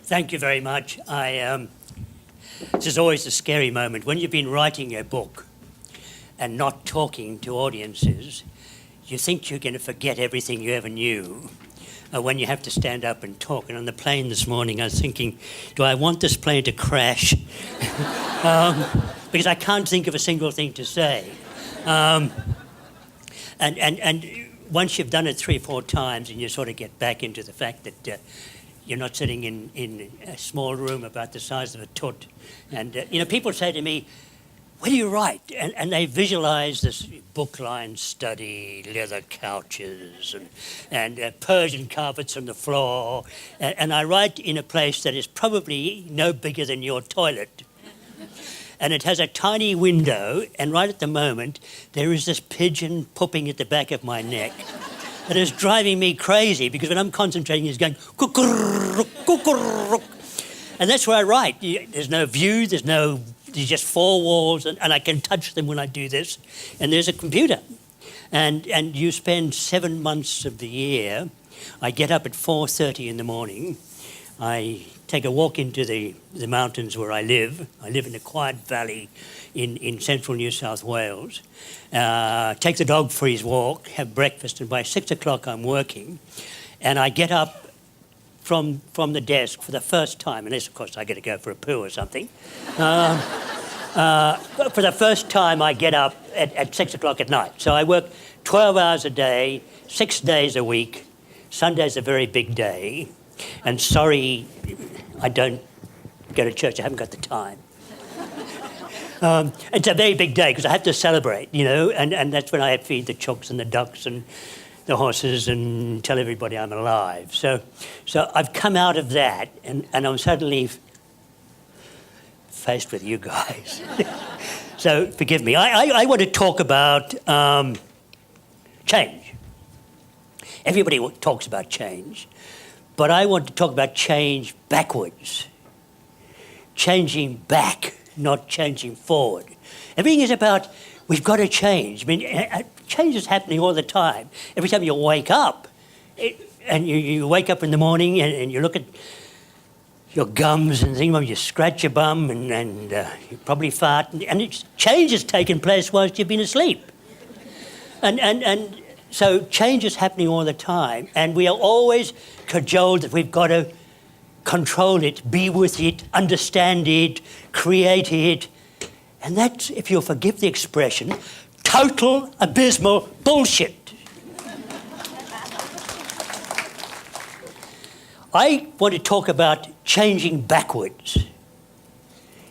Thank you very much. This is always a scary moment. When you've been writing a book and not talking to audiences, you think you're going to forget everything you ever knew when you have to stand up and talk. And on the plane this morning, I was thinking, do I want this plane to crash? Because I can't think of a single thing to say. And once you've done it 3 or 4 times and you sort of get back into the fact that you're not sitting in a small room about the size of a toot. And, people say to me, what do you write? And they visualise this book-lined study, leather couches, and Persian carpets on the floor. And I write in a place that is probably no bigger than your toilet. And it has a tiny window, and right at the moment, there is this pigeon pooping at the back of my neck. That is driving me crazy, because when I'm concentrating, it's going kukuruk, kukuruk. And that's where I write. There's no view, there's just 4 walls, and I can touch them when I do this. And there's a computer. And you spend 7 months of the year. I get up at 4:30 in the morning. I take a walk into the mountains where I live. I live in a quiet valley in central New South Wales. Take the dog for his walk, have breakfast, and by 6 o'clock I'm working. And I get up from the desk for the first time, unless of course I get to go for a poo or something. For the first time I get up at 6 o'clock at night. So I work 12 hours a day, 6 days a week. Sunday's a very big day. And sorry, I don't go to church, I haven't got the time. It's a very big day because I have to celebrate, and that's when I feed the chooks and the ducks and the horses and tell everybody I'm alive. So I've come out of that and I'm suddenly faced with you guys. So forgive me. I want to talk about change. Everybody talks about change. But I want to talk about change backwards. Changing back, not changing forward. Everything is about, we've got to change. I mean, change is happening all the time. Every time you wake up, and you wake up in the morning and you look at your gums and things, you scratch your bum and you probably fart, and change has taken place whilst you've been asleep. And so change is happening all the time, and we are always cajoled that we've got to control it, be with it, understand it, create it. And that's, if you'll forgive the expression, total abysmal bullshit. I want to talk about changing backwards.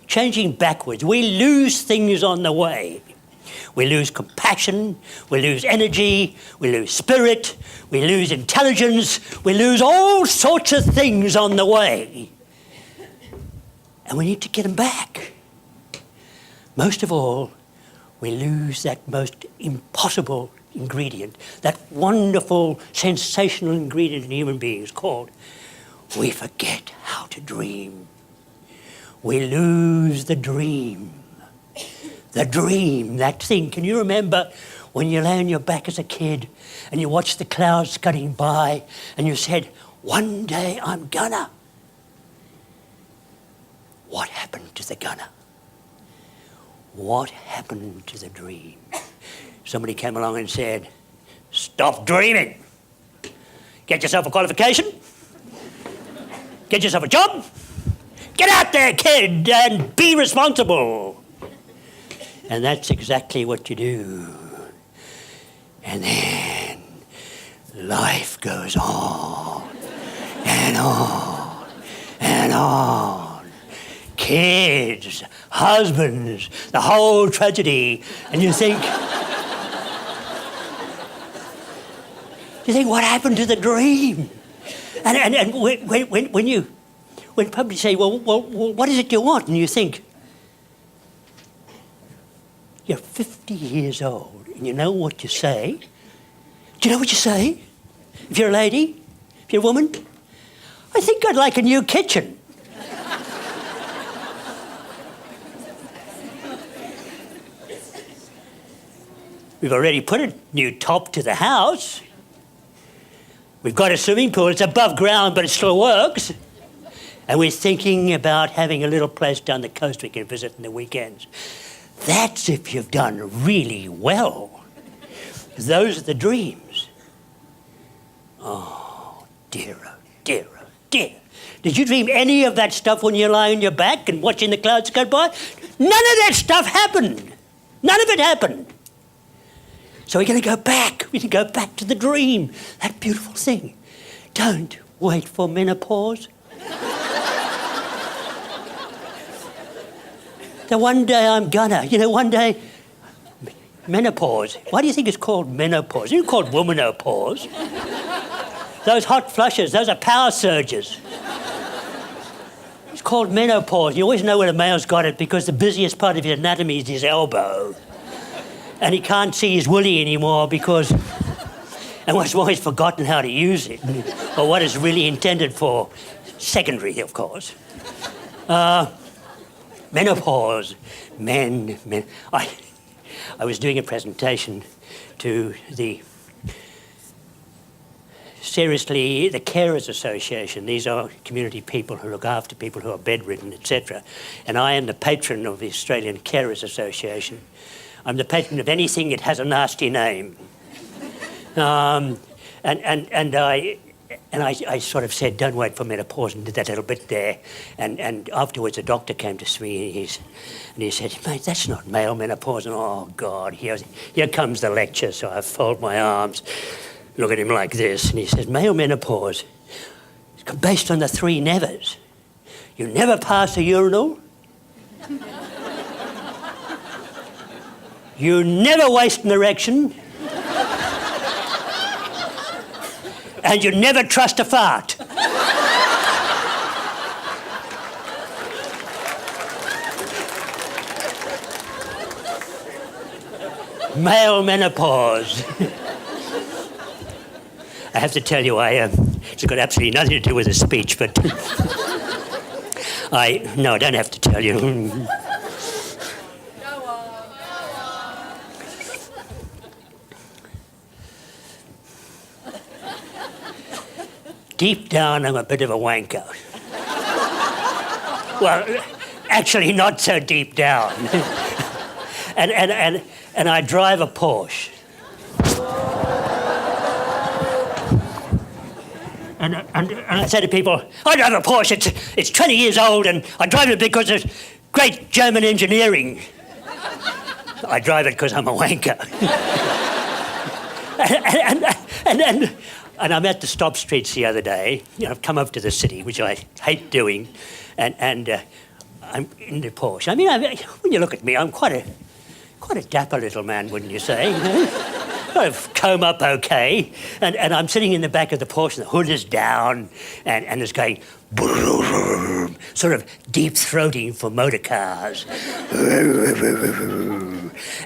Changing backwards. We lose things on the way. We lose compassion, we lose energy, we lose spirit, we lose intelligence, we lose all sorts of things on the way. And we need to get them back. Most of all, we lose that most impossible ingredient, that wonderful, sensational ingredient in human beings called, we forget how to dream. We lose the dream. The dream, that thing. Can you remember when you lay on your back as a kid and you watched the clouds scudding by and you said, one day I'm gonna. What happened to the gonna? What happened to the dream? Somebody came along and said, stop dreaming. Get yourself a qualification. Get yourself a job. Get out there, kid, and be responsible. And that's exactly what you do. And then life goes on and on and on. Kids, husbands, the whole tragedy. And you think, what happened to the dream? And when people say, well, what is it you want? And you think, you're 50 years old, and you know what you say. Do you know what you say? If you're a lady, if you're a woman, I think I'd like a new kitchen. We've already put a new top to the house. We've got a swimming pool. It's above ground, but it still works. And we're thinking about having a little place down the coast we can visit in the weekends. That's if you've done really well. Those are the dreams. Oh, dear, oh, dear, oh, dear. Did you dream any of that stuff when you lie on your back and watching the clouds go by? None of that stuff happened. None of it happened. So we're going to go back. We can go back to the dream, that beautiful thing. Don't wait for menopause. The one day I'm gonna, one day, menopause. Why do you think it's called menopause? It's called womanopause. Those hot flushes, those are power surges. It's called menopause. You always know when a male's got it because the busiest part of his anatomy is his elbow. And he can't see his willy anymore because... And what's more, he's forgotten how to use it, or what it's really intended for. Secondary, of course. Menopause. Men. I was doing a presentation to the Carers Association. These are community people who look after people who are bedridden, etc. And I am the patron of the Australian Carers Association. I'm the patron of anything that has a nasty name. And I sort of said, don't wait for menopause, and did that little bit there. And afterwards, a doctor came to me and he said, mate, that's not male menopause. And oh, God, here comes the lecture. So I fold my arms, look at him like this, and he says, male menopause is based on the three nevers. You never pass a urinal. You never waste an erection. And you never trust a fart. Male menopause. I have to tell you, it's got absolutely nothing to do with the speech, but no, I don't have to tell you. Deep down, I'm a bit of a wanker. Well, actually, not so deep down. and I drive a Porsche. And I say to people, I drive a Porsche, it's 20 years old, and I drive it because of great German engineering. I drive it because I'm a wanker. And I'm at the stop streets the other day. I've come up to the city, which I hate doing, and I'm in the Porsche. I mean, when you look at me, I'm quite a dapper little man, wouldn't you say? I've come up okay, and I'm sitting in the back of the Porsche, and the hood is down, and it's going boom, sort of deep-throating for motor cars.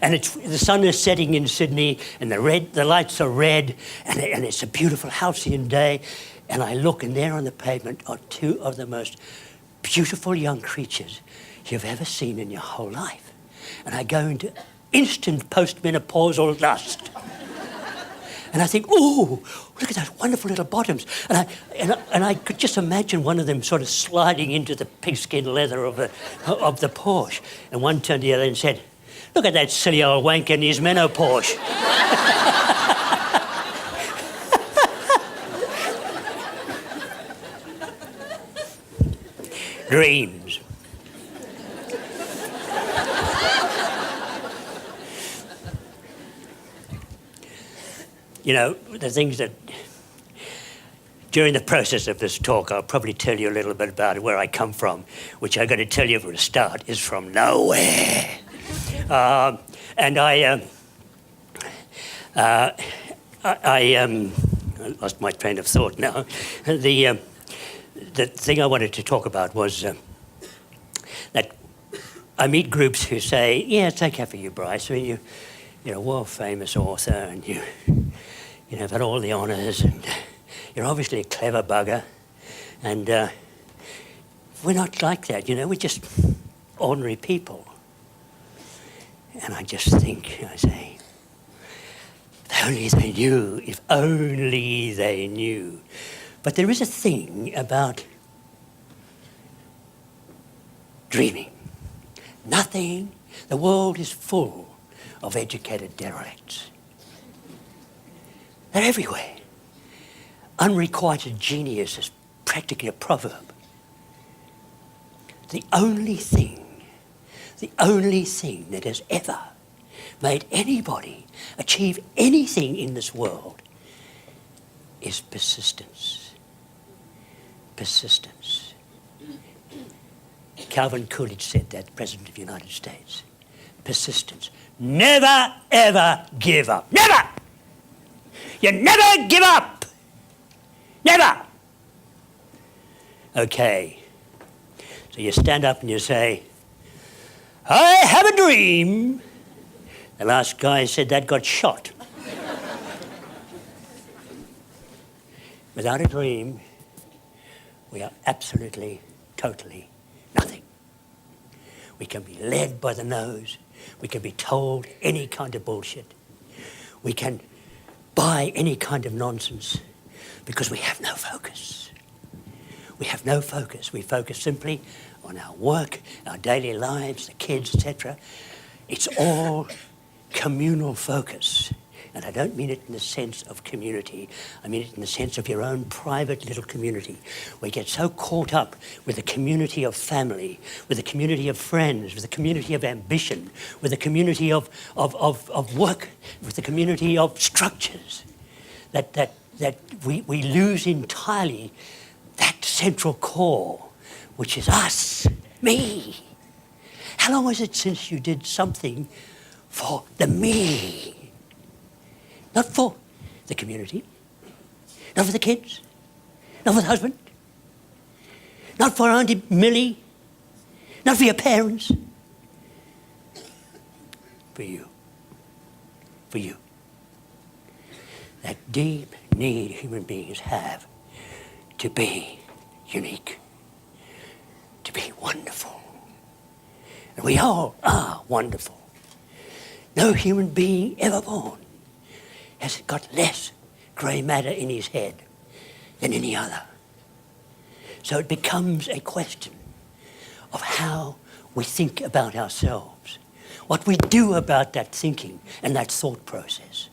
And the sun is setting in Sydney, and the lights are red, and it's a beautiful halcyon day. And I look, and there on the pavement are two of the most beautiful young creatures you've ever seen in your whole life. And I go into instant postmenopausal lust. And I think, oh, look at those wonderful little bottoms. And I could just imagine one of them sort of sliding into the pigskin leather of the Porsche. And one turned to the other and said, look at that silly old wank in his menopause. Dreams. The things that, during the process of this talk, I'll probably tell you a little bit about where I come from, which I'm going to tell you for a start is from nowhere. And I lost my train of thought now. The thing I wanted to talk about was that I meet groups who say, yeah, it's okay for you, Bryce. I mean, you're a world-famous author, and you've had all the honours, and you're obviously a clever bugger. And we're not like that, we're just ordinary people. And I just think, I say, if only they knew, if only they knew. But there is a thing about dreaming. Nothing. The world is full of educated derelicts. They're everywhere. Unrequited genius is practically a proverb. The only thing that has ever made anybody achieve anything in this world is persistence. Persistence. Calvin Coolidge said that, President of the United States. Persistence. Never, ever give up. Never! You never give up! Never! Okay. So you stand up and you say, I have a dream. The last guy said that got shot. Without a dream, we are absolutely, totally nothing. We can be led by the nose. We can be told any kind of bullshit. We can buy any kind of nonsense because we have no focus. We have no focus. We focus simply on our work, our daily lives, the kids, etc. It's all communal focus. And I don't mean it in the sense of community. I mean it in the sense of your own private little community. We get so caught up with the community of family, with the community of friends, with the community of ambition, with the community of work, with the community of structures, that we lose entirely that central core, which is us, me. How long was it since you did something for the me? Not for the community, not for the kids, not for the husband, not for Auntie Millie, not for your parents. For you. For you. That deep need human beings have to be unique, to be wonderful. And we all are wonderful. No human being ever born has got less grey matter in his head than any other. So it becomes a question of how we think about ourselves, what we do about that thinking and that thought process,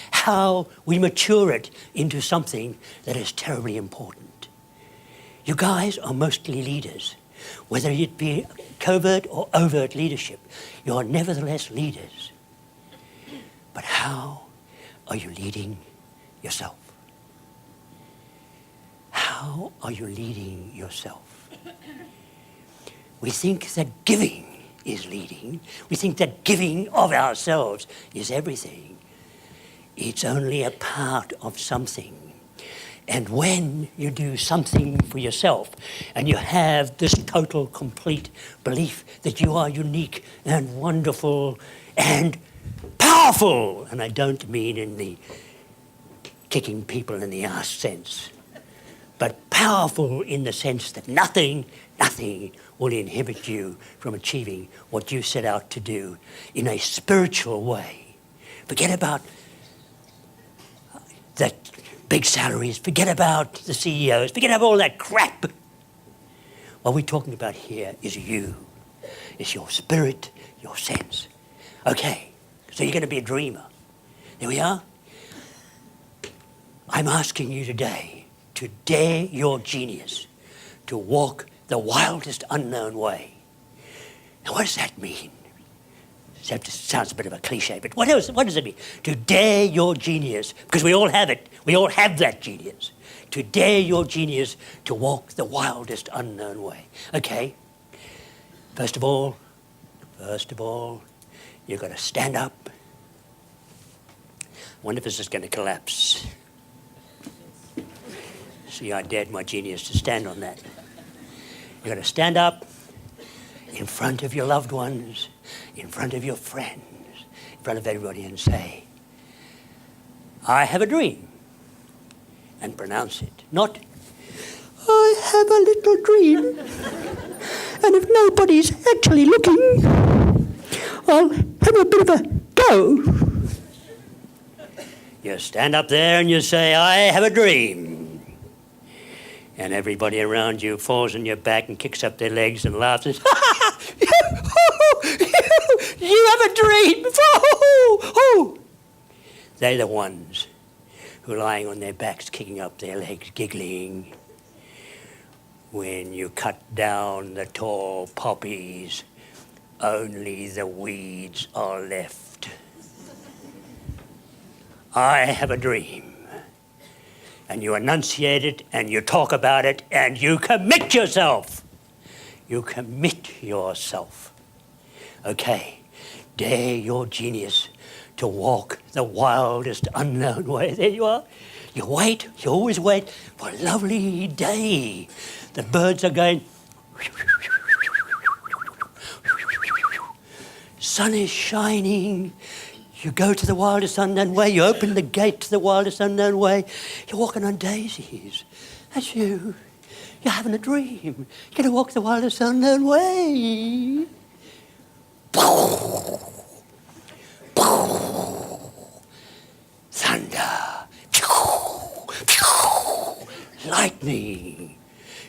how we mature it into something that is terribly important. You guys are mostly leaders. Whether it be covert or overt leadership, you are nevertheless leaders. But how are you leading yourself? How are you leading yourself? We think that giving is leading. We think that giving of ourselves is everything. It's only a part of something. And when you do something for yourself and you have this total, complete belief that you are unique and wonderful and powerful, and I don't mean in the kicking people in the arse sense, but powerful in the sense that nothing will inhibit you from achieving what you set out to do in a spiritual way. Forget about that big salaries, forget about the CEOs, forget about all that crap. What we're talking about here is you. It's your spirit, your sense. Okay, so you're going to be a dreamer. There we are. I'm asking you today to dare your genius to walk the wildest unknown way. Now, what does that mean? It sounds a bit of a cliche, but what does it mean? To dare your genius, because we all have it. We all have that genius. To dare your genius to walk the wildest unknown way. Okay. First of all, you've got to stand up. I wonder if this is going to collapse. See, I dared my genius to stand on that. You've got to stand up in front of your loved ones, in front of your friends, in front of everybody and say, I have a dream, and pronounce it. Not, I have a little dream, and if nobody's actually looking, I'll have a bit of a go. You stand up there and you say, I have a dream. And everybody around you falls on your back and kicks up their legs and laughs and says, ha ha ha! You have a dream. Oh. They're the ones who are lying on their backs, kicking up their legs, giggling. When you cut down the tall poppies, only the weeds are left. I have a dream. And you enunciate it, and you talk about it, and you commit yourself. You commit yourself. Okay, dare your genius to walk the wildest unknown way. There you are. You wait, you always wait for a lovely day. The birds are going. Sun is shining. You go to the wildest unknown way. You open the gate to the wildest unknown way. You're walking on daisies. That's you. You're having a dream. You're going to walk the wildest unknown way. Thunder. Lightning.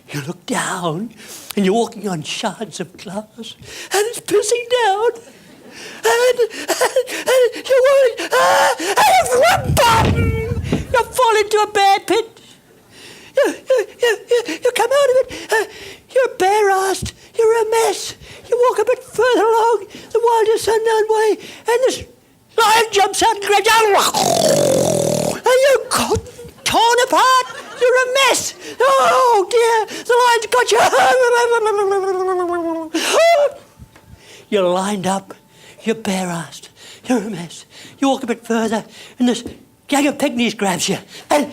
You look down and you're walking on shards of glass and it's pissing down. And you're worried. You fall into a bear pit. You come out of it. You're bare-assed. You're a mess. You walk a bit further along the wildest unknown way, and this lion jumps out and grabs you. And you're torn apart. You're a mess. Oh dear, the lion's got you. You're lined up. You're bare-assed. You're a mess. You walk a bit further, and this gang of pygmies grabs you, and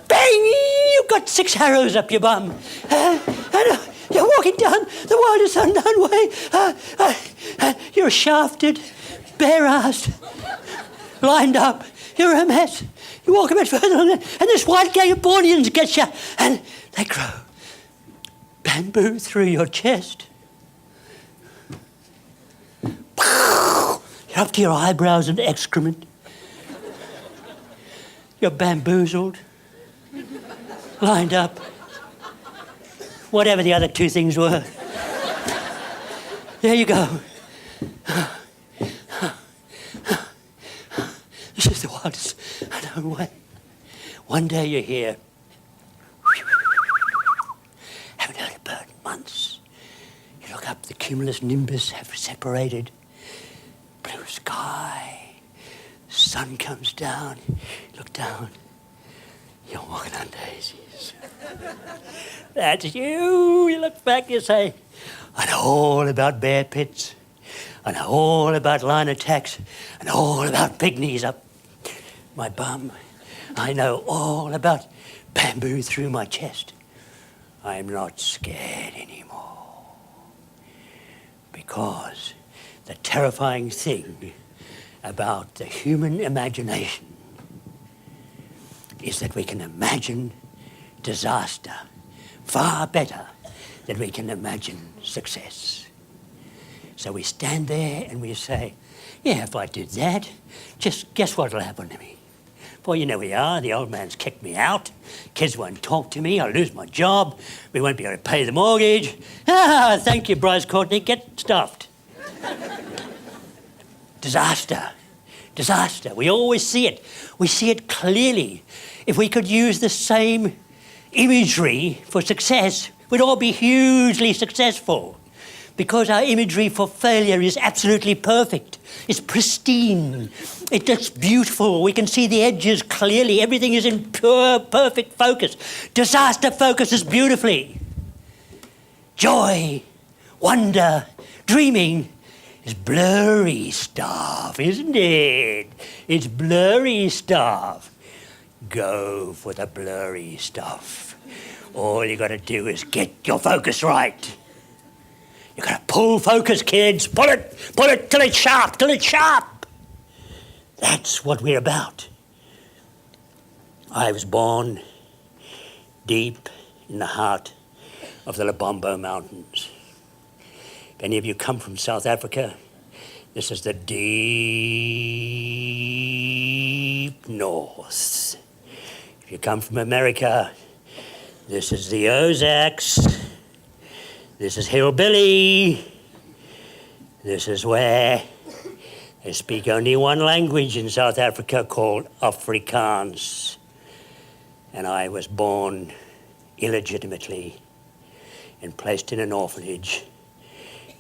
bang! You've got 6 arrows up your bum. And you're walking down the wildest unknown way. You're shafted, bare-assed, lined up. You're a mess. You walk a bit further, and this white gang of Borneans gets you, and they grow bamboo through your chest. You're up to your eyebrows and excrement. You're bamboozled, lined up, whatever the other 2 things were. There you go. This is the wildest unknown way. One day you're here. Haven't heard a bird in months. You look up, the cumulus nimbus have separated. Blue sky, sun comes down, look down, you're walking on daisies. That's you. You look back, you say, I know all about bear pits, I know all about lion attacks, I know all about pygmies up my bum. I know all about bamboo through my chest. I'm not scared anymore. Because the terrifying thing about the human imagination is that we can imagine disaster far better than we can imagine success. So we stand there and we say, yeah, if I did that, just guess what'll happen to me? Well, you know we are. The old man's kicked me out. Kids won't talk to me. I'll lose my job. We won't be able to pay the mortgage. Ah, thank you, Bryce, Courtenay. Get stuffed. Disaster. Disaster. We always see it. We see it clearly. If we could use the same imagery for success, we'd all be hugely successful. Because our imagery for failure is absolutely perfect. It's pristine. It looks beautiful. We can see the edges clearly. Everything is in pure, perfect focus. Disaster focuses beautifully. Joy, wonder, dreaming is blurry stuff, isn't it? It's blurry stuff. Go for the blurry stuff. All you got to do is get your focus right. You got to pull focus, kids. Pull it till it's sharp, till it's sharp. That's what we're about. I was born deep in the heart of the Lubombo Mountains. If any of you come from South Africa, this is the deep north. If you come from America, this is the Ozarks. This is Hillbilly. This is where They speak only one language in South Africa called Afrikaans. And I was born illegitimately and placed in an orphanage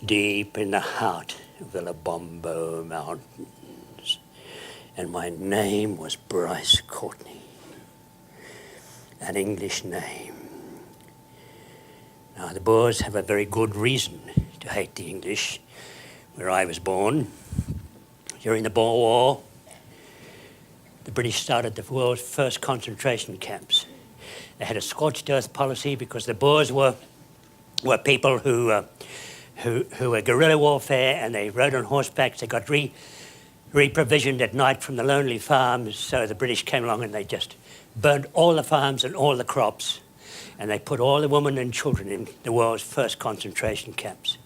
deep in the heart of the Lobombo Mountains. And my name was Bryce Courtenay, an English name. Now, the Boers have a very good reason to hate the English. Where I was born, during the Boer War, the British started the world's first concentration camps. They had a scorched earth policy because the Boers were people who were guerrilla warfare, and they rode on horseback. They got re-provisioned at night from the lonely farms, so the British came along and they just burned all the farms and all the crops, and they put all the women and children in the world's first concentration camps.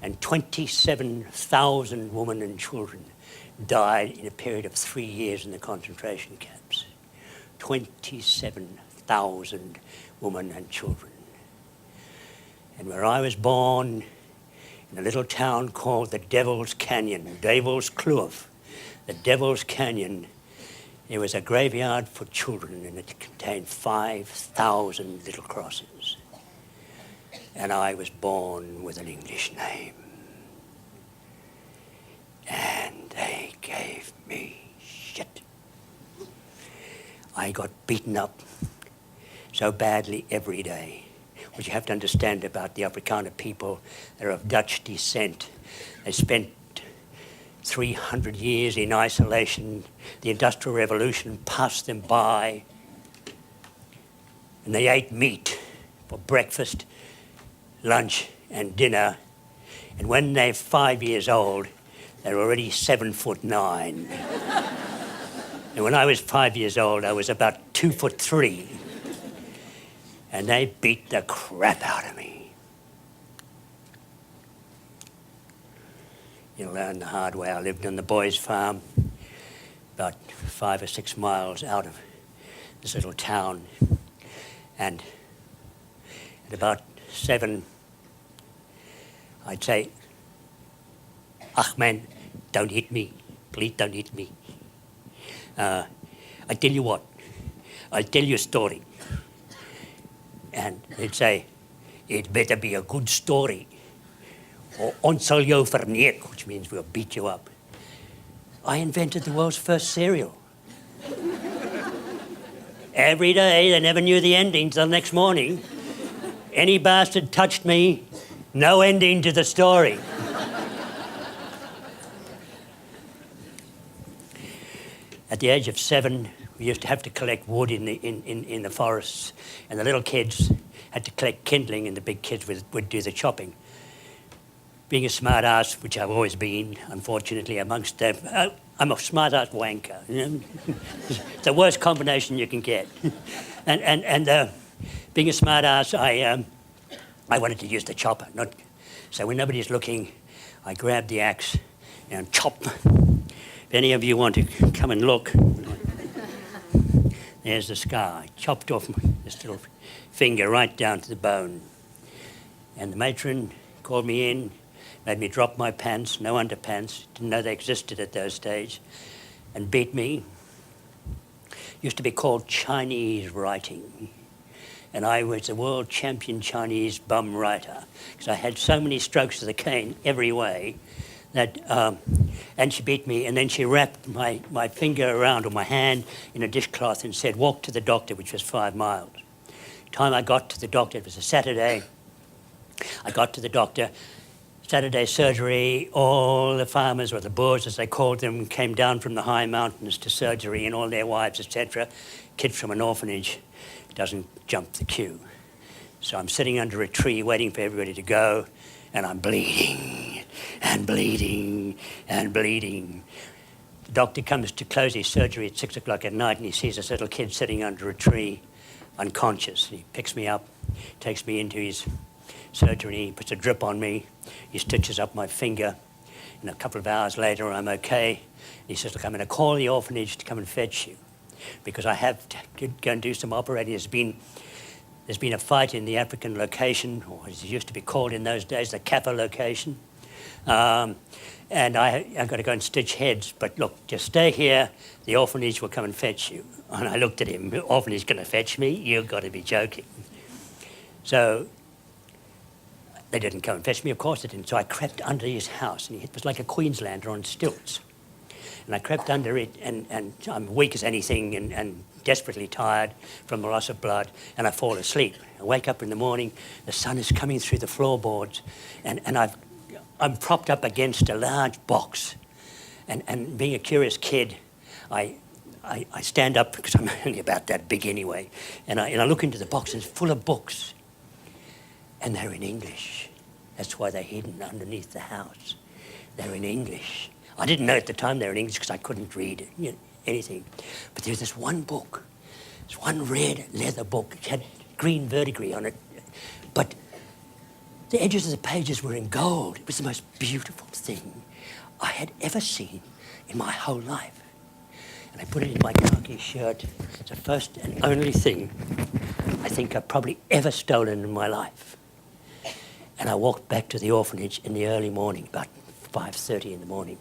And 27,000 women and children died in a period of 3 years in the concentration camps. 27,000 women and children. And where I was born, in a little town called the Devil's Canyon, Devil's Kloof, the Devil's Canyon, there was a graveyard for children, and it contained 5,000 little crosses. And I was born with an English name. And they gave me shit. I got beaten up so badly every day. What you have to understand about the Afrikaner people, they're of Dutch descent. They spent 300 years in isolation. The Industrial Revolution passed them by. And they ate meat for breakfast, lunch and dinner. And when they're 5 years old, they're already 7'9". And when I was 5 years old, I was about 2'3". And they beat the crap out of me. You learn the hard way. I lived on the boys' farm, about 5 or 6 miles out of this little town. And at about 7, I'd say, "Ach man, don't hit me. Please don't hit me. I tell you what, I'll tell you a story." And they'd say, "It better be a good story, or ons sal jou verneek," which means we'll beat you up. I invented the world's first cereal. Every day, they never knew the ending till the next morning. Any bastard touched me, no ending to the story. At the age of 7, we used to have to collect wood in the forests, and the little kids had to collect kindling, and the big kids would do the chopping. Being a smart ass, which I've always been, unfortunately, amongst them, I'm a smart ass wanker. You know? It's the worst combination you can get. And being a smart ass, I wanted to use the chopper. So when nobody's looking, I grabbed the axe and chop. If any of you want to come and look, there's the scar. I chopped off this little finger right down to the bone. And the matron called me in, made me drop my pants, no underpants, didn't know they existed at those stage, and beat me. Used to be called Chinese writing. And I was a world champion Chinese bum writer, because I had so many strokes of the cane every way that, and she beat me, and then she wrapped my finger around, or my hand, in a dishcloth and said, "Walk to the doctor," which was 5 miles. Time I got to the doctor, it was a Saturday. I got to the doctor, Saturday surgery. All the farmers, or the Boers as they called them, came down from the high mountains to surgery, and all their wives, etc. Kid from an orphanage doesn't jump the queue. So I'm sitting under a tree waiting for everybody to go, and I'm bleeding and bleeding and bleeding. The doctor comes to close his surgery at 6 o'clock at night, and he sees this little kid sitting under a tree, unconscious. He picks me up, takes me into his surgery, he puts a drip on me, he stitches up my finger, and a couple of hours later I'm okay. He says, "Look, I'm going to call the orphanage to come and fetch you, because I have to go and do some operating. There's been a fight in the African location, or as it used to be called in those days, the Kappa location. And I've got to go and stitch heads, but look, just stay here, the orphanage will come and fetch you. And I looked at him, the orphanage going to fetch me? You've got to be joking. So they didn't come and fetch me, of course they didn't. So I crept under his house, and it was like a Queenslander on stilts. And I crept under it, and I'm weak as anything and desperately tired from the loss of blood, and I fall asleep. I wake up in the morning, the sun is coming through the floorboards, and I'm propped up against a large box. And being a curious kid, I stand up, because I'm only about that big anyway, and I look into the box, and it's full of books. And they're in English. That's why they're hidden underneath the house. They're in English. I didn't know at the time they were in English because I couldn't read anything. But there's this one book, this one red leather book. It had green verdigris on it. But the edges of the pages were in gold. It was the most beautiful thing I had ever seen in my whole life. And I put it in my khaki shirt. It's the first and only thing I think I've probably ever stolen in my life. And I walked back to the orphanage in the early morning, about 5:30 in the morning.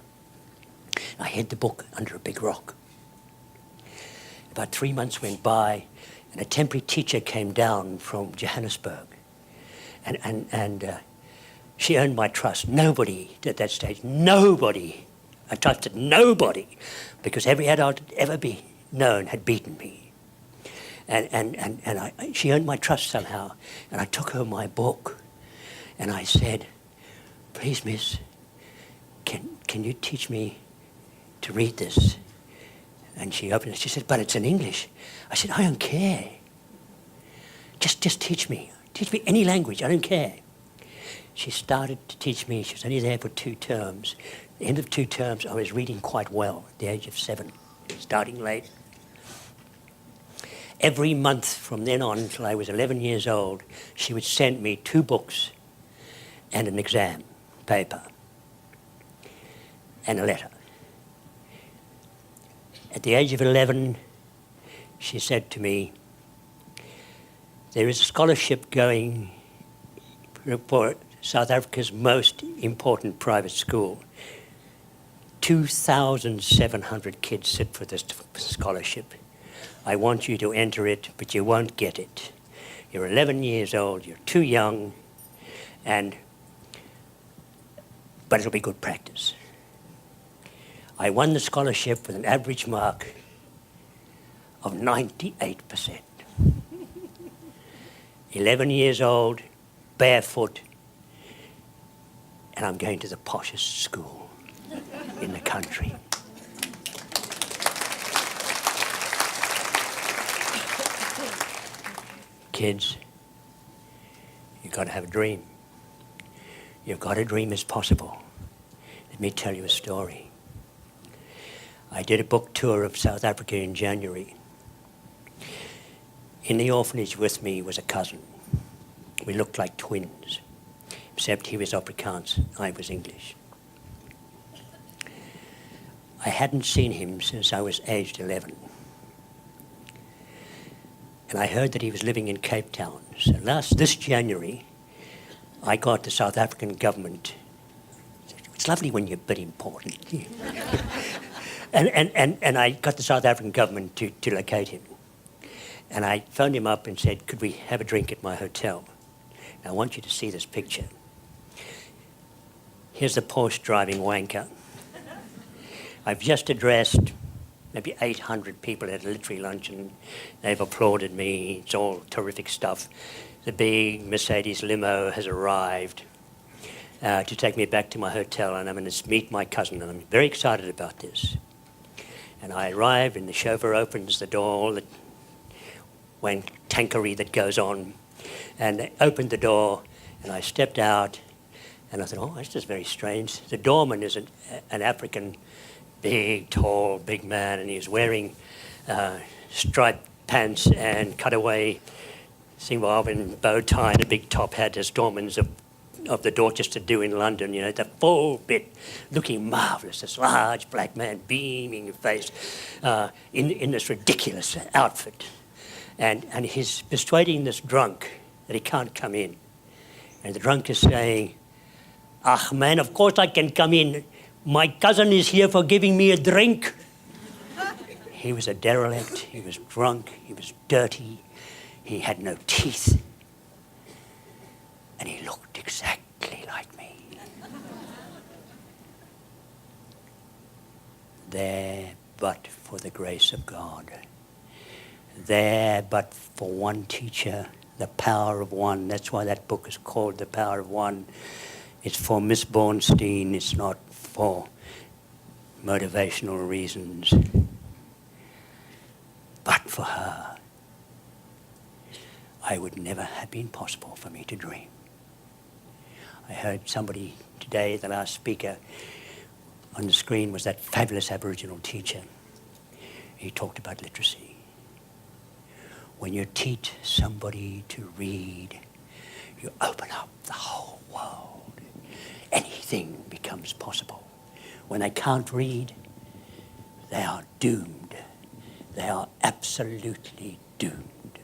I hid the book under a big rock. About 3 months went by, and a temporary teacher came down from Johannesburg. And she earned my trust. Nobody at that stage, nobody, I trusted nobody, because every adult ever be known had beaten me. And she earned my trust somehow. And I took her my book, and I said, "Please, miss, can you teach me to read this?" And she opened it. She said, "But it's in English." I said, "I don't care. Just teach me. Teach me any language. I don't care." She started to teach me. She was only there for 2 terms. At the end of 2 terms, I was reading quite well at the age of 7, starting late. Every month from then on until I was 11 years old, she would send me 2 books and an exam paper and a letter. At the age of 11, she said to me, "There is a scholarship going for South Africa's most important private school. 2,700 kids sit for this scholarship. I want you to enter it, but you won't get it. You're 11 years old, you're too young, but it'll be good practice." I won the scholarship with an average mark of 98%. 11 years old, barefoot, and I'm going to the poshest school in the country. Kids, you've got to have a dream. You've got to dream as possible. Let me tell you a story. I did a book tour of South Africa in January. In the orphanage with me was a cousin. We looked like twins, except he was Afrikaans, I was English. I hadn't seen him since I was aged 11. And I heard that he was living in Cape Town. So this January, I got the South African government. It's lovely when you're a bit important. And I got the South African government to locate him. And I phoned him up and said, "Could we have a drink at my hotel? Now, I want you to see this picture. Here's the Porsche driving wanker. I've just addressed maybe 800 people at a literary luncheon. They've applauded me. It's all terrific stuff. The big Mercedes limo has arrived to take me back to my hotel, and I'm going to meet my cousin, and I'm very excited about this." And I arrived, and the chauffeur opens the door, all the tankery that goes on, and they opened the door, and I stepped out, and I thought, "Oh, this is very strange." The doorman is an African, big, tall, big man, and he was wearing striped pants and cutaway Zimbabwean bow tie and a big top hat as doormans of the Dorchester do in London, you know, the full bit, looking marvellous, this large black man, beaming face, in this ridiculous outfit. And he's persuading this drunk that he can't come in. And the drunk is saying, "Ah, man, of course I can come in. My cousin is here for giving me a drink." He was a derelict, he was drunk, he was dirty, he had no teeth, and he looked exactly like me. There but for the grace of God. There but for one teacher, the power of one. That's why that book is called The Power of One. It's for Miss Bornstein, it's not for motivational reasons. But for her, I would never have been possible for me to dream. I heard somebody today, the last speaker on the screen was that fabulous Aboriginal teacher. He talked about literacy. When you teach somebody to read, you open up the whole world. Anything becomes possible. When they can't read, they are doomed. They are absolutely doomed.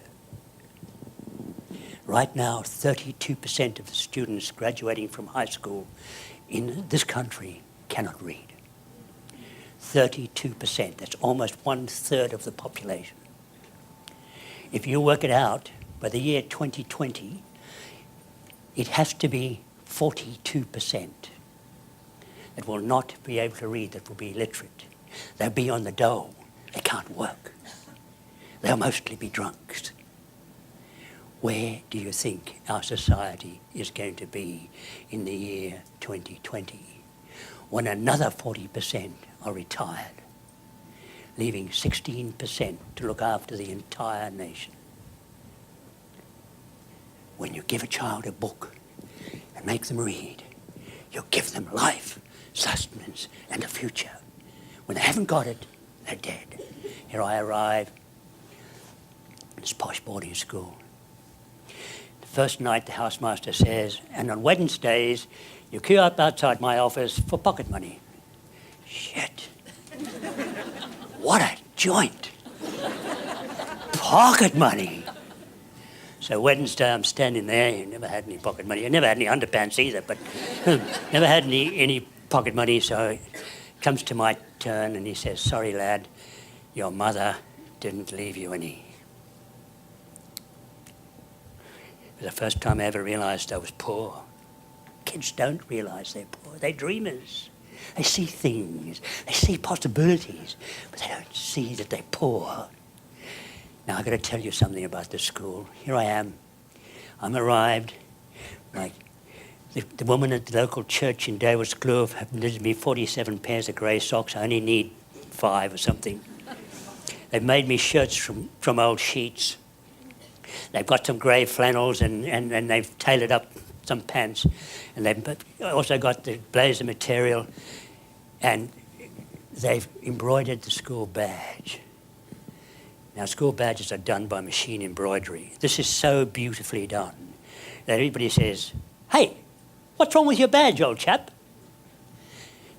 Right now, 32% of the students graduating from high school in this country cannot read. 32%, that's almost 1/3 of the population. If you work it out, by the year 2020, it has to be 42% that will not be able to read, that will be illiterate. They'll be on the dole. They can't work. They'll mostly be drunks. Where do you think our society is going to be in the year 2020, when another 40% are retired, leaving 16% to look after the entire nation? When you give a child a book and make them read, you give them life, sustenance, and a future. When they haven't got it, they're dead. Here I arrive in this posh boarding school. The first night the housemaster says, "And on Wednesdays, you queue up outside my office for pocket money." Shit. What a joint. Pocket money. So Wednesday I'm standing there. I never had any pocket money. I never had any underpants either, but never had any pocket money. So it comes to my turn and he says, "Sorry, lad, your mother didn't leave you any." It was the first time I ever realised I was poor. Kids don't realise they're poor. They're dreamers. They see things. They see possibilities, but they don't see that they're poor. Now, I've got to tell you something about this school. Here I am. I'm arrived. Like the woman at the local church in Davis Kloof have knitted me 47 pairs of grey socks. I only need 5 or something. They've made me shirts from old sheets. They've got some grey flannels and they've tailored up some pants. And they've also got the blazer material. And they've embroidered the school badge. Now, school badges are done by machine embroidery. This is so beautifully done that everybody says, "Hey, what's wrong with your badge, old chap?"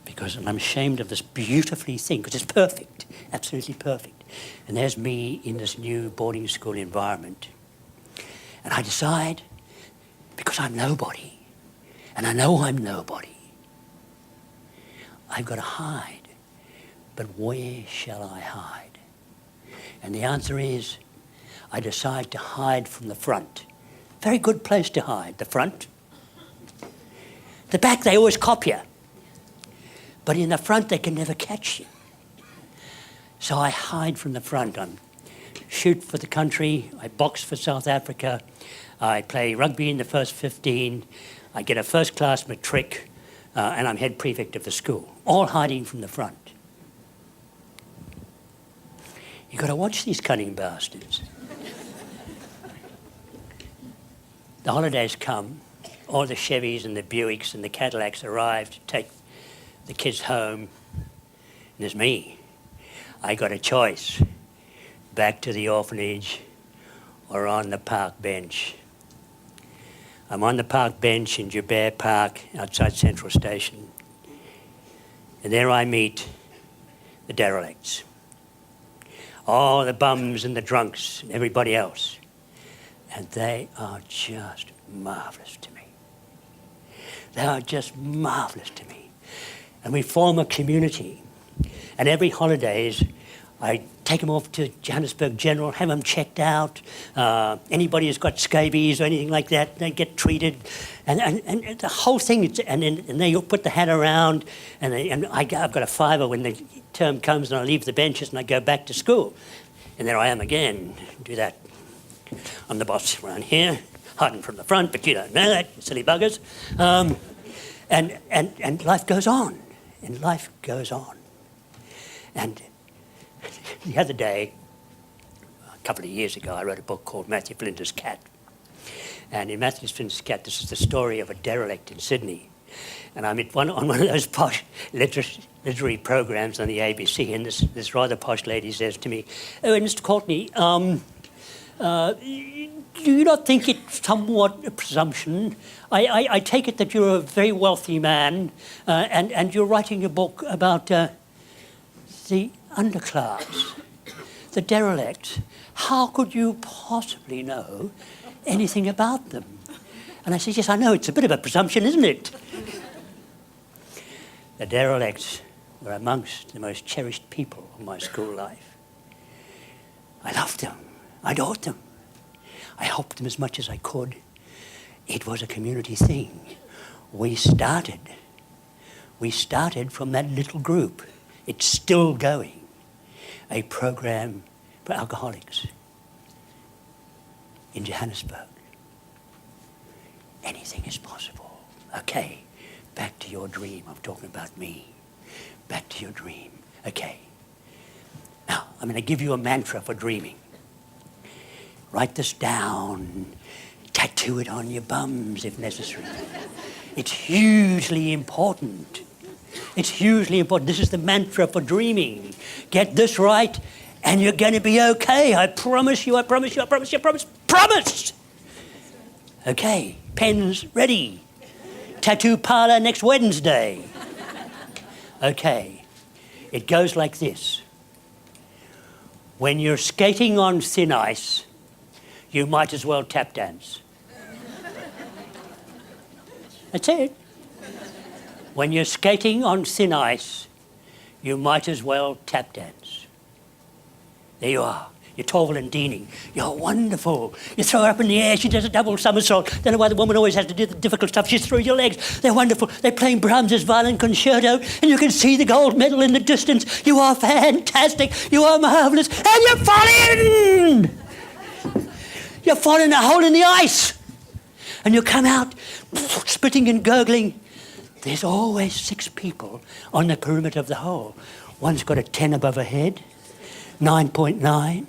Because I'm ashamed of this beautifully thing, because it's perfect, absolutely perfect. And there's me in this new boarding school environment. And I decide, because I'm nobody, and I know I'm nobody, I've got to hide. But where shall I hide? And the answer is, I decide to hide from the front. Very good place to hide, the front. The back, they always cop you. But in the front, they can never catch you. So I hide from the front. I shoot for the country. I box for South Africa. I play rugby in the first 15. I get a first-class matric, and I'm head prefect of the school. All hiding from the front. You've got to watch these cunning bastards. The holidays come. All the Chevys and the Buicks and the Cadillacs arrive to take the kids home. And there's me. I got a choice. Back to the orphanage or on the park bench. I'm on the park bench in Joubert Park outside Central Station. And there I meet the derelicts. All the bums and the drunks and everybody else. And they are just marvellous to me. They are just marvellous to me. And we form a community. And every holidays, I take them off to Johannesburg General, have them checked out. Anybody who's got scabies or anything like that, they get treated. And the whole thing, and then you put the hat around, and I've got a fiver when the term comes, and I leave the benches and I go back to school. And there I am again, do that. I'm the boss around here, hiding from the front, but you don't know that, silly buggers. And life goes on, and life goes on. And the other day, a couple of years ago, I wrote a book called Matthew Flinder's Cat. And in Matthew Flinder's Cat, this is the story of a derelict in Sydney. And I'm on one of those posh literary programs on the ABC, and this rather posh lady says to me, "Oh, Mr. Courtenay, do you not think it's somewhat a presumption? I take it that you're a very wealthy man, and you're writing a book about the underclass, the derelict. How could you possibly know anything about them?" And I said, "Yes, I know, it's a bit of a presumption, isn't it?" The derelicts were amongst the most cherished people of my school life. I loved them. I adored them. I helped them as much as I could. It was a community thing. We started from that little group. It's still going. A program for alcoholics in Johannesburg. Anything is possible. Okay, back to your dream. I'm talking about me. Back to your dream. Okay. Now, I'm going to give you a mantra for dreaming. Write this down. Tattoo it on your bums if necessary. It's hugely important. It's hugely important. This is the mantra for dreaming. Get this right, and you're going to be okay. I promise you, I promise you, I promise you, I promise. Promise! Okay, pens ready. Tattoo parlour next Wednesday. Okay, it goes like this. When you're skating on thin ice, you might as well tap dance. That's it. When you're skating on thin ice, you might as well tap dance. There you are. You're tall and deaning. You're wonderful. You throw her up in the air. She does a double somersault. Don't know why the woman always has to do the difficult stuff. She throws your legs. They're wonderful. They're playing Brahms's violin concerto, and you can see the gold medal in the distance. You are fantastic. You are marvelous. And you're falling! You're falling a hole in the ice. And you come out spitting and gurgling. There's always 6 people on the perimeter of the hole. One's got a 10 above her head, 9.9,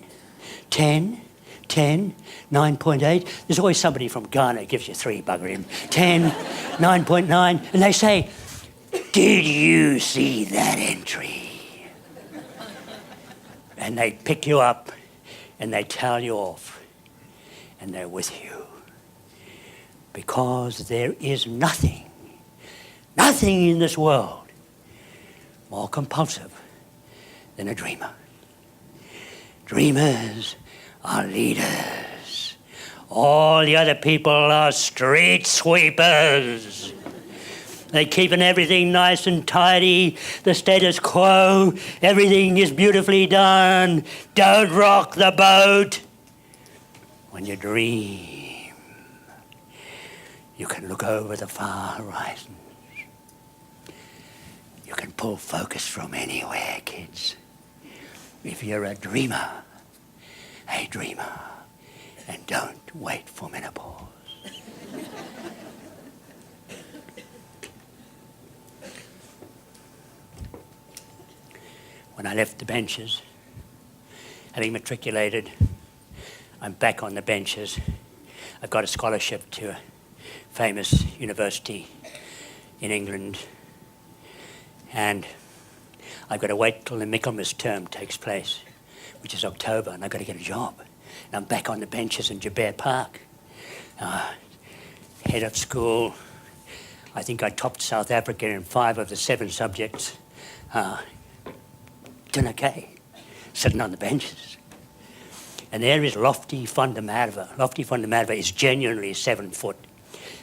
10, 10, 9.8. There's always somebody from Ghana gives you 3, bugger him. 10, 9.9. And they say, "Did you see that entry?" And they pick you up and they tell you off. And they're with you. Because there is nothing in this world more compulsive than a dreamer. Dreamers are leaders. All the other people are street sweepers. They're keeping everything nice and tidy, the status quo, everything is beautifully done. Don't rock the boat. When you dream, you can look over the far horizons. You can pull focus from anywhere, kids. If you're a dreamer, and don't wait for menopause. When I left the benches, having matriculated, I'm back on the benches. I've got a scholarship to a famous university in England, and I've got to wait till the Michaelmas term takes place, which is October, and I've got to get a job. And I'm back on the benches in Joubert Park, head of school. I think I topped South Africa in 5 of the 7 subjects. Doing okay, sitting on the benches. And there is Lofty van der Merwe. Lofty van der Merwe is genuinely 7 foot.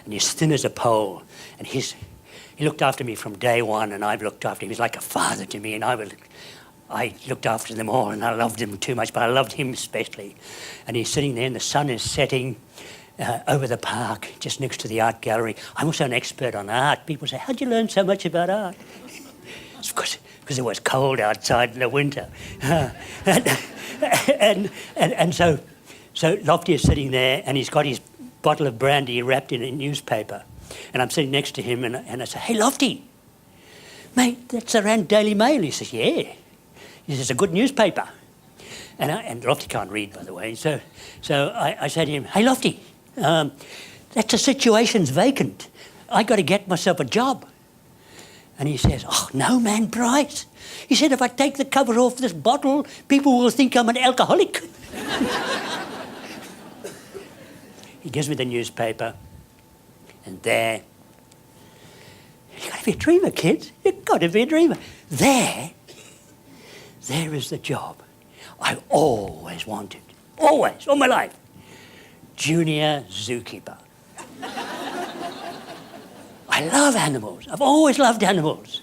and he's thin as a pole. And he looked after me from day one, and I've looked after him. He's like a father to me, and I looked after them all, and I loved them too much, but I loved him especially. And he's sitting there, and the sun is setting over the park, just next to the art gallery. I'm also an expert on art. People say, how'd you learn so much about art? It's because it was cold outside in the winter. And so Lofty is sitting there, and he's got his bottle of brandy wrapped in a newspaper. And I'm sitting next to him, and I say, hey, Lofty, mate, that's the Rand Daily Mail. He says, yeah. He says, it's a good newspaper. And Lofty can't read, by the way. So I say to him, hey, Lofty, that's a situation's vacant. I got to get myself a job. And he says, oh, no, man, Bryce. He said, if I take the cover off this bottle, people will think I'm an alcoholic. He gives me the newspaper, and there, you've got to be a dreamer, kids. You've got to be a dreamer. There is the job I always wanted. Always, all my life. Junior zookeeper. I love animals. I've always loved animals.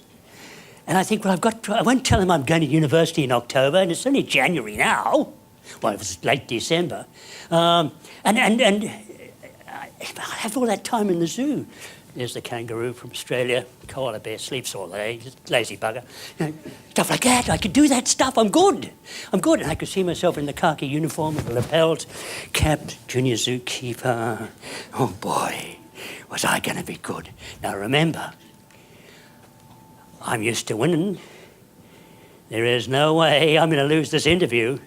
And I think, well, I won't tell them I'm going to university in October, and it's only January now. Well, it was late December. And I have all that time in the zoo. There's the kangaroo from Australia. Koala bear sleeps all day, just lazy bugger. Stuff like that. I could do that stuff. I'm good. And I could see myself in the khaki uniform with the lapels, capped, junior zookeeper. Oh, boy, was I going to be good. Now, remember, I'm used to winning. There is no way I'm going to lose this interview.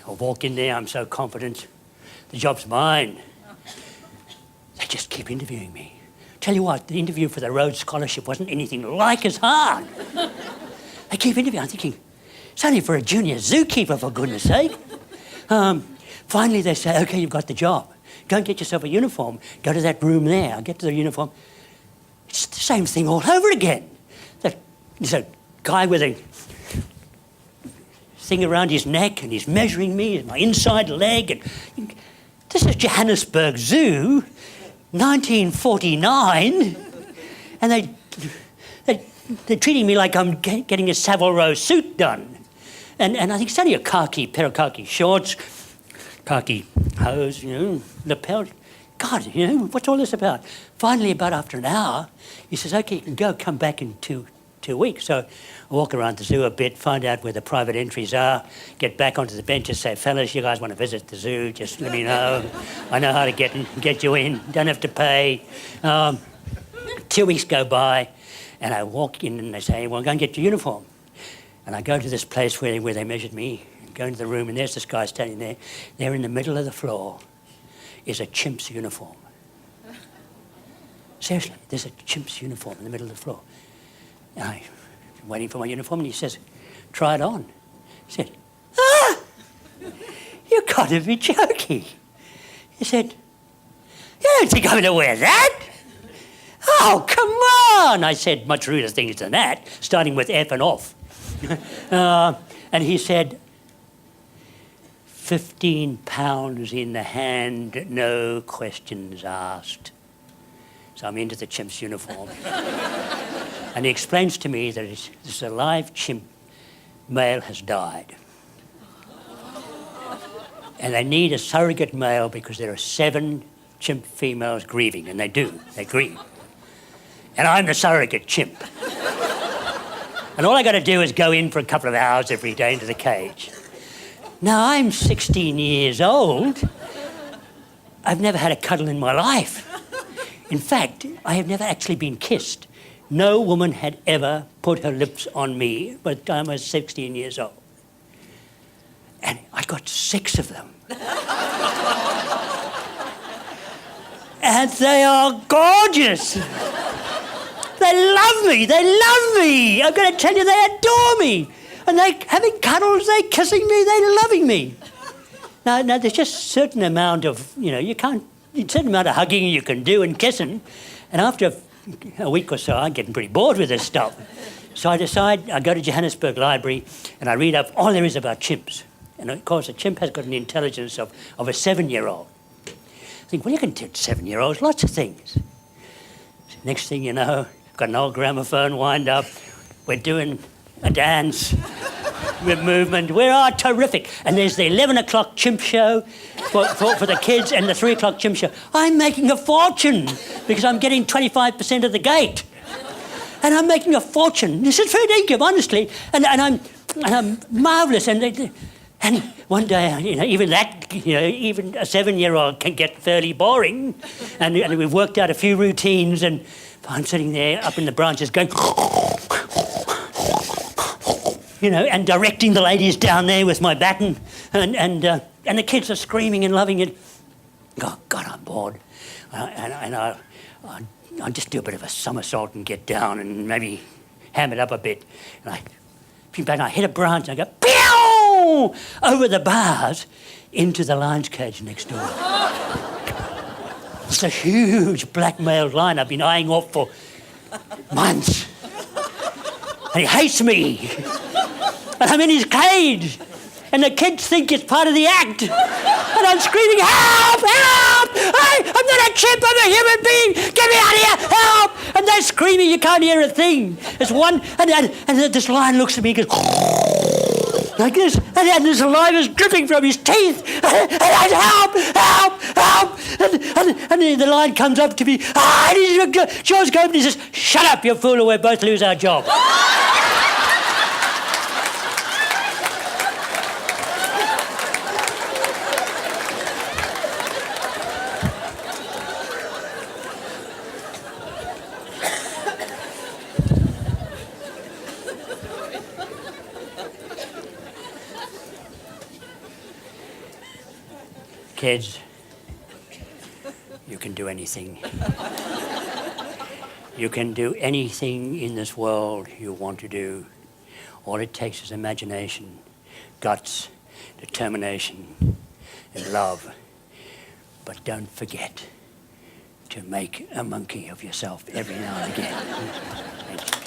I walk in there, I'm so confident. The job's mine. They just keep interviewing me. Tell you what, the interview for the Rhodes Scholarship wasn't anything like as hard. They keep interviewing. I'm thinking, it's only for a junior zookeeper, for goodness sake. Finally, they say, OK, you've got the job. Go and get yourself a uniform. Go to that room there. I get to the uniform. It's the same thing all over again. There's a guy with a thing around his neck, and he's measuring me, my inside leg. And this is Johannesburg Zoo, 1949, and they're treating me like I'm getting a Savile Row suit done. And I think it's only a pair of khaki shorts, khaki hose, lapel. God, what's all this about? Finally, about after an hour, he says, OK, you can come back in two weeks. So I walk around the zoo a bit, find out where the private entries are, get back onto the benches, say, fellas, you guys want to visit the zoo, just let me know. I know how to get you in, don't have to pay. 2 weeks go by, and I walk in and they say, well, go and get your uniform. And I go to this place where they measured me, and go into the room, and there's this guy standing there. There in the middle of the floor is a chimp's uniform. Seriously, there's a chimp's uniform in the middle of the floor. And I'm waiting for my uniform, and he says, try it on. I said, you've got to be joking. He said, you don't think I'm going to wear that? Oh, come on. I said much ruder things than that, starting with F and off. And he said, 15 pounds in the hand, no questions asked. So I'm into the chimp's uniform. And he explains to me that this is a live chimp. Male has died. And they need a surrogate male because there are 7 chimp females grieving, and they grieve. And I'm the surrogate chimp. And all I got to do is go in for a couple of hours every day into the cage. Now, I'm 16 years old. I've never had a cuddle in my life. In fact, I have never actually been kissed. No woman had ever put her lips on me by the time I was 16 years old. And I got 6 of them. And they are gorgeous. They love me. I'm going to tell you, they adore me. And they're having cuddles, they're kissing me, they're loving me. Now, there's just a certain amount of, a certain amount of hugging you can do and kissing. And after a week or so, I'm getting pretty bored with this stuff. So I decide, I go to Johannesburg Library and I read up all there is about chimps. And of course, a chimp has got an intelligence of a 7-year-old. think, well, you can teach 7-year-olds lots of things. Next thing you know, got an old gramophone wind up. We're doing a dance with movement. We are terrific. And there's the 11 o'clock chimp show for the kids and the 3 o'clock chimp show. I'm making a fortune because I'm getting 25% of the gate. And I'm making a fortune. This is fair income, honestly. And I'm marvellous. And one day, even a 7-year-old can get fairly boring. And we've worked out a few routines, and I'm sitting there up in the branches going, and directing the ladies down there with my baton, and the kids are screaming and loving it. Oh, God, I'm bored. I'll just do a bit of a somersault and get down and maybe ham it up a bit. And I hit a branch and I go, pew! Over the bars into the lion's cage next door. It's a huge black male lion I've been eyeing off for months. And he hates me. And I'm in his cage. And the kids think it's part of the act. And I'm screaming, help, help! I'm not a chimp, I'm a human being! Get me out of here, help! And they're screaming, you can't hear a thing. There's one, and this lion looks at me and goes, like this, and this saliva is dripping from his teeth. And I help, help, help! And the lion comes up to me, and George goes and he says, shut up, you fool, or we'll both lose our job. Kids, you can do anything. You can do anything in this world you want to do. All it takes is imagination, guts, determination, and love. But don't forget to make a monkey of yourself every now and again. Thank you.